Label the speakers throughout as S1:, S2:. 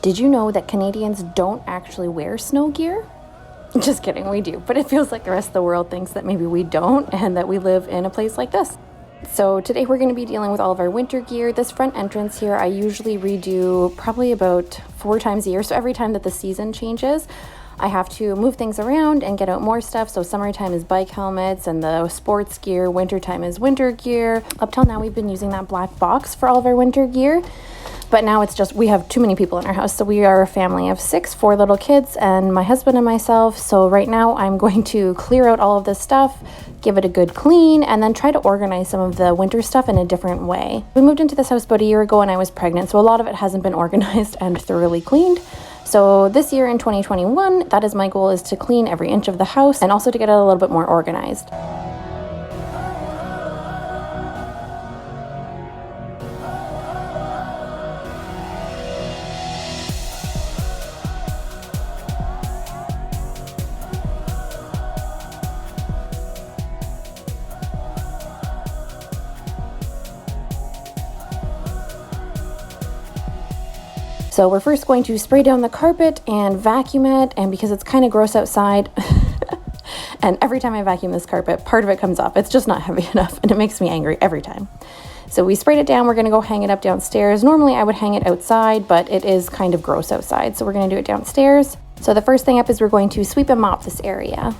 S1: Did you know that Canadians don't actually wear snow gear? Just kidding, we do. But it feels like the rest of the world thinks that maybe we don't and that we live in a place like this. So today we're going to be dealing with all of our winter gear. This front entrance here, I usually redo probably about 4 times a year. So every time that the season changes, I have to move things around and get out more stuff. So summertime is bike helmets and the sports gear. Wintertime is winter gear. Up till now, we've been using that black box for all of our winter gear. But now it's just, we have too many people in our house. So we are a family of 6, 4 little kids and my husband and myself. So right now I'm going to clear out all of this stuff, give it a good clean, and then try to organize some of the winter stuff in a different way. We moved into this house about a year ago and I was pregnant. So a lot of it hasn't been organized and thoroughly cleaned. So this year in 2021, that is my goal, is to clean every inch of the house and also to get it a little bit more organized. So we're first going to spray down the carpet and vacuum it, and because it's kind of gross outside, and every time I vacuum this carpet, part of it comes off. It's just not heavy enough, and it makes me angry every time. So we sprayed it down. We're going to go hang it up downstairs. Normally I would hang it outside, but it is kind of gross outside, so we're going to do it downstairs. So the first thing up is we're going to sweep and mop this area.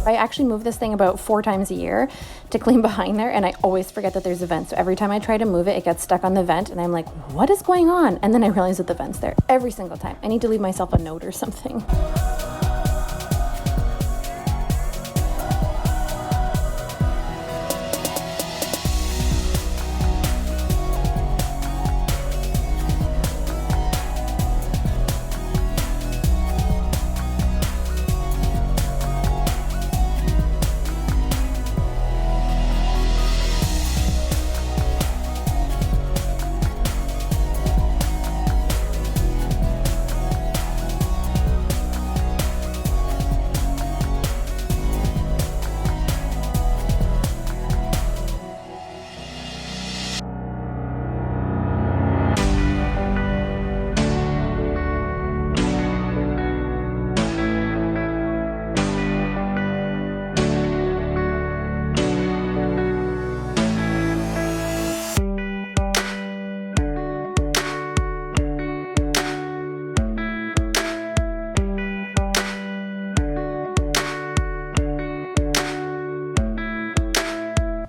S1: I actually move this thing about 4 times a year to clean behind there, and I always forget that there's a vent. So every time I try to move it, it gets stuck on the vent, and I'm like, what is going on? And then I realize that the vent's there every single time. I need to leave myself a note or something.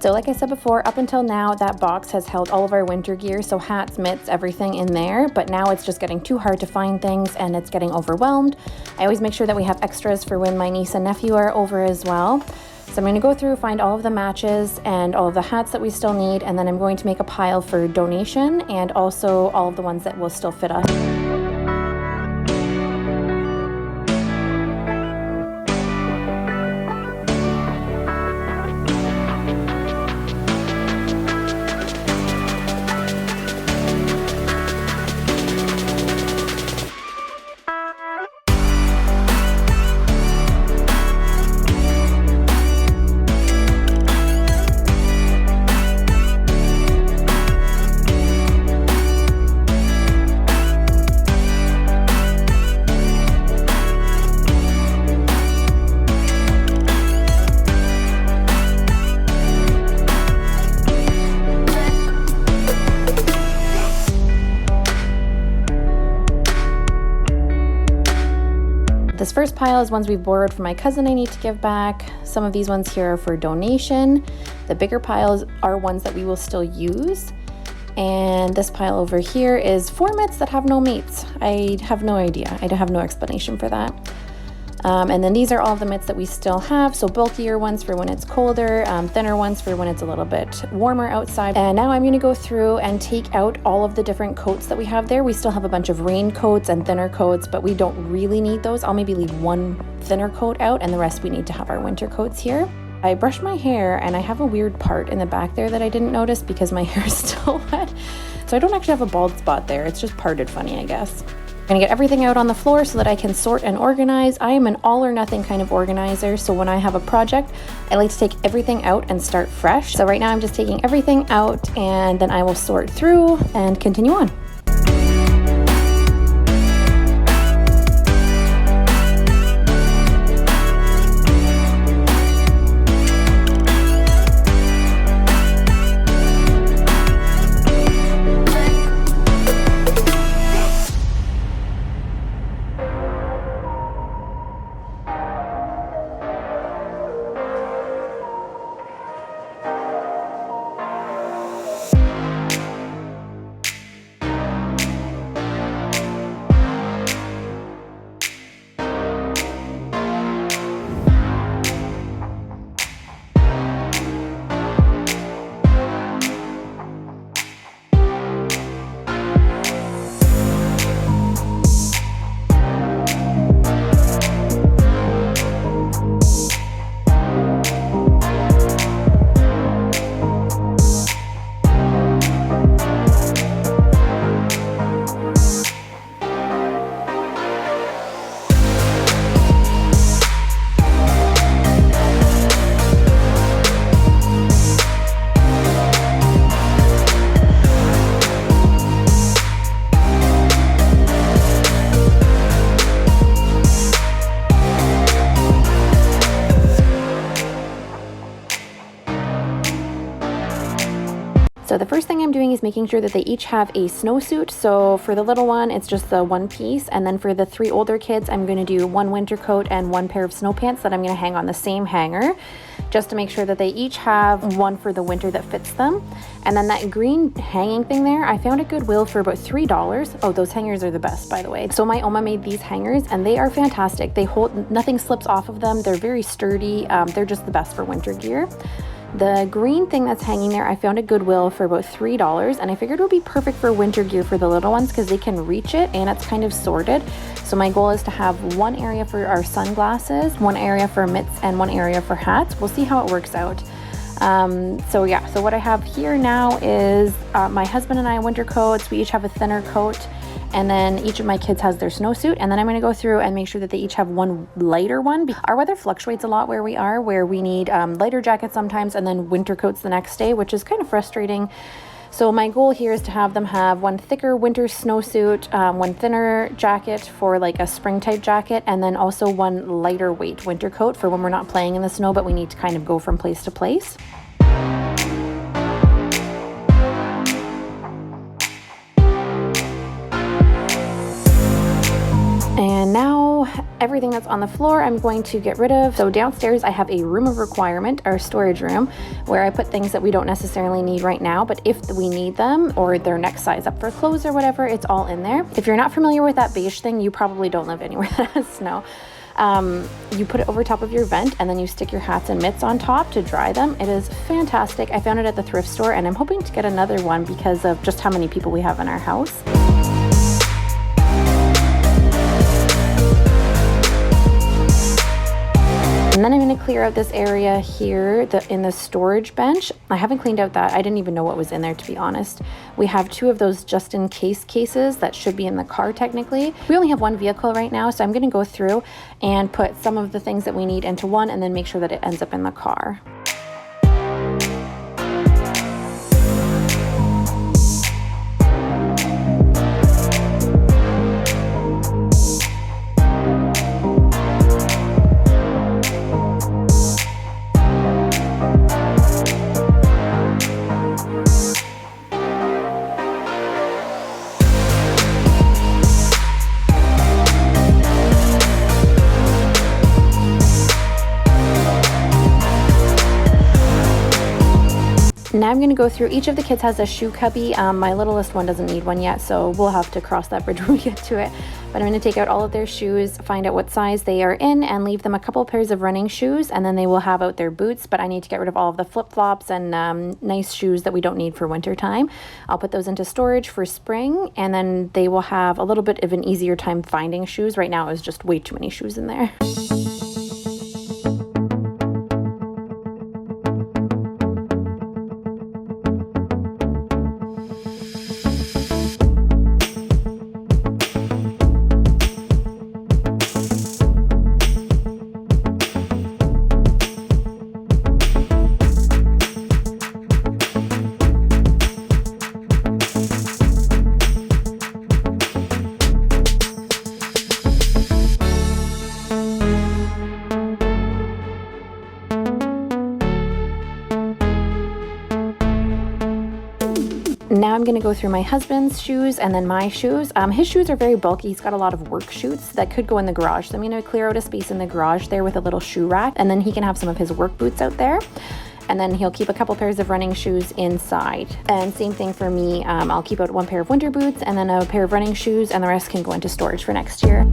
S1: So like I said before, up until now, that box has held all of our winter gear, so hats, mitts, everything in there, but now it's just getting too hard to find things and it's getting overwhelmed. I always make sure that we have extras for when my niece and nephew are over as well. So I'm going to go through, find all of the matches and all of the hats that we still need, and then I'm going to make a pile for donation and also all of the ones that will still fit us. This first pile is ones we've borrowed from my cousin I need to give back. Some of these ones here are for donation. The bigger piles are ones that we will still use. And this pile over here is 4 mitts that have no mates. I have no idea. I have no explanation for that. And then these are all the mitts that we still have. So bulkier ones for when it's colder, thinner ones for when it's a little bit warmer outside. And now I'm gonna go through and take out all of the different coats that we have there. We still have a bunch of rain coats and thinner coats, but we don't really need those. I'll maybe leave one thinner coat out, and the rest we need to have our winter coats here. I brushed my hair and I have a weird part in the back there that I didn't notice because my hair is still wet. So I don't actually have a bald spot there. It's just parted funny, I guess. I'm gonna get everything out on the floor so that I can sort and organize. I am an all or nothing kind of organizer. So when I have a project, I like to take everything out and start fresh. So right now I'm just taking everything out, and then I will sort through and continue on. So the first thing I'm doing is making sure that they each have a snowsuit. So for the little one, it's just the one piece. And then for the 3 older kids, I'm gonna do 1 winter coat and 1 pair of snow pants that I'm gonna hang on the same hanger, just to make sure that they each have one for the winter that fits them. And then that green hanging thing there, I found at Goodwill for about $3. Oh, those hangers are the best, by the way. So my Oma made these hangers and they are fantastic. They hold, nothing slips off of them. They're very sturdy. They're just the best for winter gear. The green thing that's hanging there, I found at Goodwill for about $3, and I figured it would be perfect for winter gear for the little ones because they can reach it and it's kind of sorted. So my goal is to have 1 area for our sunglasses, 1 area for mitts, and 1 area for hats. We'll see how it works out. So yeah, so what I have here now is my husband and I winter coats. We each have a thinner coat, and then each of my kids has their snowsuit, and then I'm going to go through and make sure that they each have 1 lighter one. Our weather fluctuates a lot where we are, where we need lighter jackets sometimes and then winter coats the next day, which is kind of frustrating. So my goal here is to have them have 1 thicker winter snowsuit, 1 thinner jacket for like a spring type jacket, and then also 1 lighter weight winter coat for when we're not playing in the snow but we need to kind of go from place to place. And now everything that's on the floor I'm going to get rid of. So downstairs I have a room of requirement, our storage room, where I put things that we don't necessarily need right now, but if we need them or they're next size up for clothes or whatever, it's all in there. If you're not familiar with that beige thing, you probably don't live anywhere that has snow. You put it over top of your vent and then you stick your hats and mitts on top to dry them. It is fantastic. I found it at the thrift store and I'm hoping to get another one because of just how many people we have in our house. And then I'm going to clear out this area here in the storage bench. I haven't cleaned out that. I didn't even know what was in there, to be honest. We have 2 of those just in case cases that should be in the car technically. We only have 1 vehicle right now, so I'm going to go through and put some of the things that we need into one and then make sure that it ends up in the car. Now I'm going to go through, each of the kids has a shoe cubby. My littlest one doesn't need one yet, so we'll have to cross that bridge when we get to it. But I'm going to take out all of their shoes, find out what size they are in, and leave them a couple pairs of running shoes, and then they will have out their boots. But I need to get rid of all of the flip-flops and nice shoes that we don't need for winter time. I'll put those into storage for spring, and then they will have a little bit of an easier time finding shoes. Right now it's just way too many shoes in there. Now I'm going to go through my husband's shoes and then my shoes. His shoes are very bulky. He's got a lot of work shoes that could go in the garage. So I'm going to clear out a space in the garage there with a little shoe rack, and then he can have some of his work boots out there. And then he'll keep a couple pairs of running shoes inside. And same thing for me. I'll keep out one pair of winter boots and then a pair of running shoes, and the rest can go into storage for next year.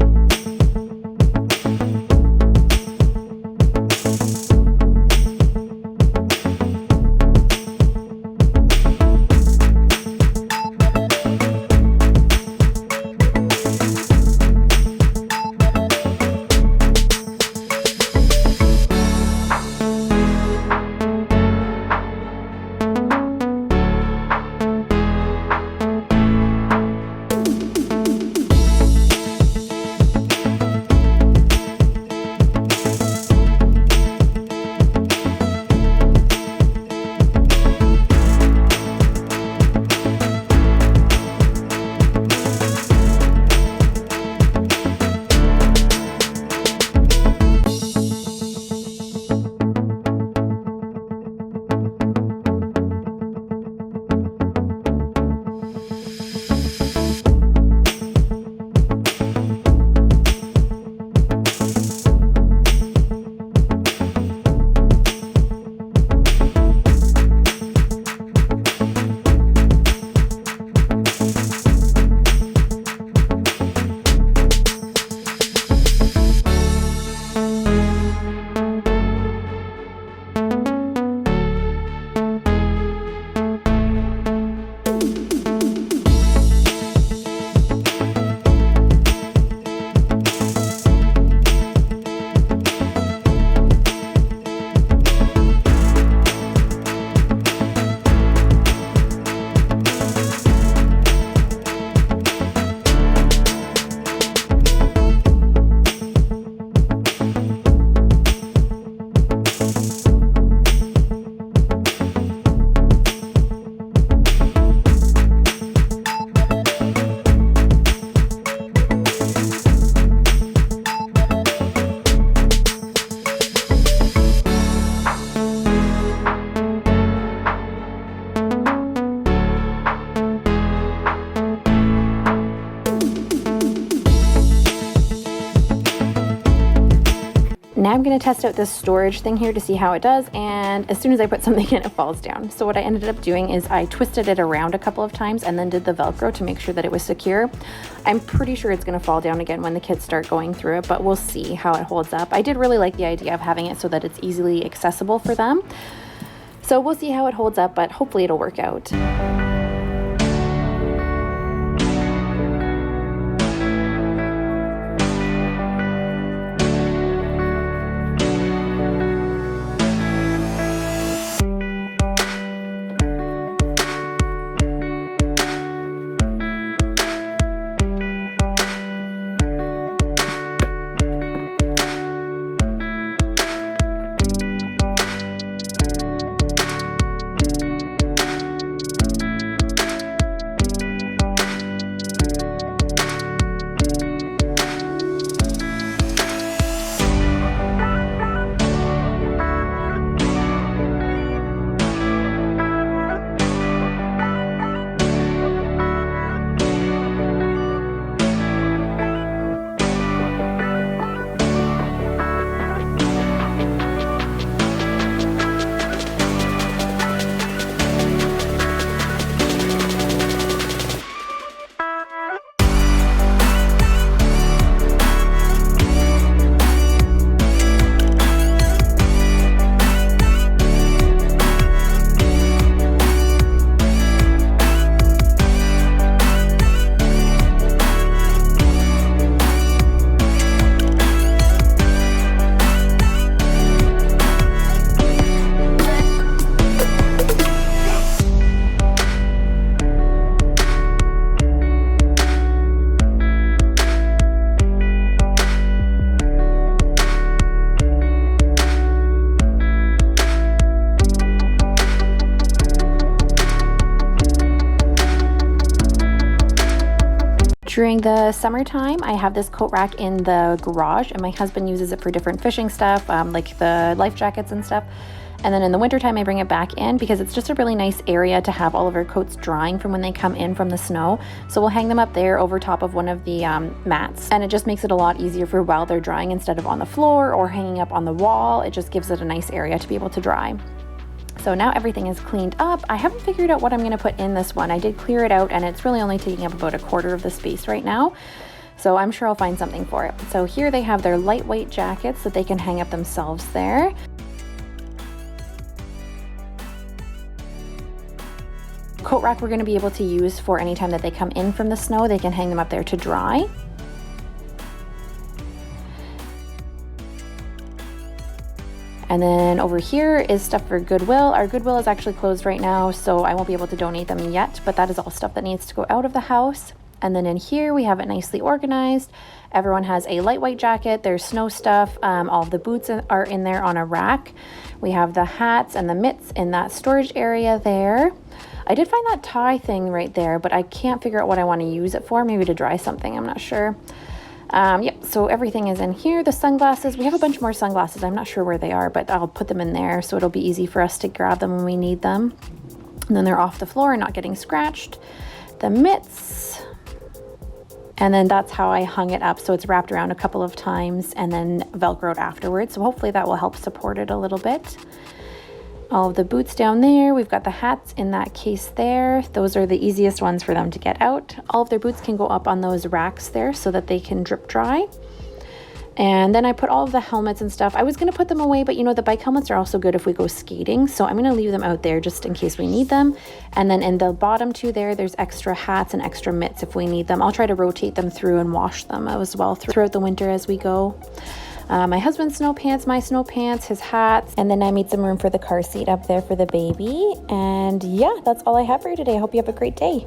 S1: Now I'm going to test out this storage thing here to see how it does, and as soon as I put something in, it falls down. So what I ended up doing is I twisted it around a couple of times and then did the Velcro to make sure that it was secure. I'm pretty sure it's going to fall down again when the kids start going through it, but we'll see how it holds up. I did really like the idea of having it so that it's easily accessible for them. So we'll see how it holds up, but hopefully it'll work out. During the summertime, I have this coat rack in the garage, and my husband uses it for different fishing stuff, like the life jackets and stuff. And then in the wintertime, I bring it back in because it's just a really nice area to have all of our coats drying from when they come in from the snow. So we'll hang them up there over top of one of the mats. And it just makes it a lot easier for while they're drying instead of on the floor or hanging up on the wall. It just gives it a nice area to be able to dry. So now everything is cleaned up. I haven't figured out what I'm gonna put in this one. I did clear it out and it's really only taking up about a quarter of the space right now. So I'm sure I'll find something for it. So here they have their lightweight jackets that they can hang up themselves there. Coat rack we're going to be able to use for any time that they come in from the snow. They can hang them up there to dry. And then over here is stuff for Goodwill. Our Goodwill is actually closed right now, so I won't be able to donate them yet, but that is all stuff that needs to go out of the house. And then in here we have it nicely organized. Everyone has a lightweight jacket, there's snow stuff, all of the boots are in there on a rack. We have the hats and the mitts in that storage area there. I did find that tie thing right there, but I can't figure out what I want to use it for. Maybe to dry something, I'm not sure. Yep, so everything is in here. The sunglasses, we have a bunch more sunglasses. I'm not sure where they are, but I'll put them in there so it'll be easy for us to grab them when we need them. And then they're off the floor and not getting scratched. The mitts. And then that's how I hung it up. So it's wrapped around a couple of times and then Velcroed afterwards. So hopefully that will help support it a little bit. All of the boots down there. We've got the hats in that case there. Those are the easiest ones for them to get out. All of their boots can go up on those racks there so that they can drip dry. And then I put all of the helmets and stuff. I was going to put them away, but you know, the bike helmets are also good if we go skating. So I'm going to leave them out there just in case we need them. And then in the bottom two there's extra hats and extra mitts if we need them. I'll try to rotate them through and wash them as well throughout the winter as we go. My husband's snow pants, my snow pants, his hats, and then I made some room for the car seat up there for the baby. And yeah, that's all I have for you today. I hope you have a great day.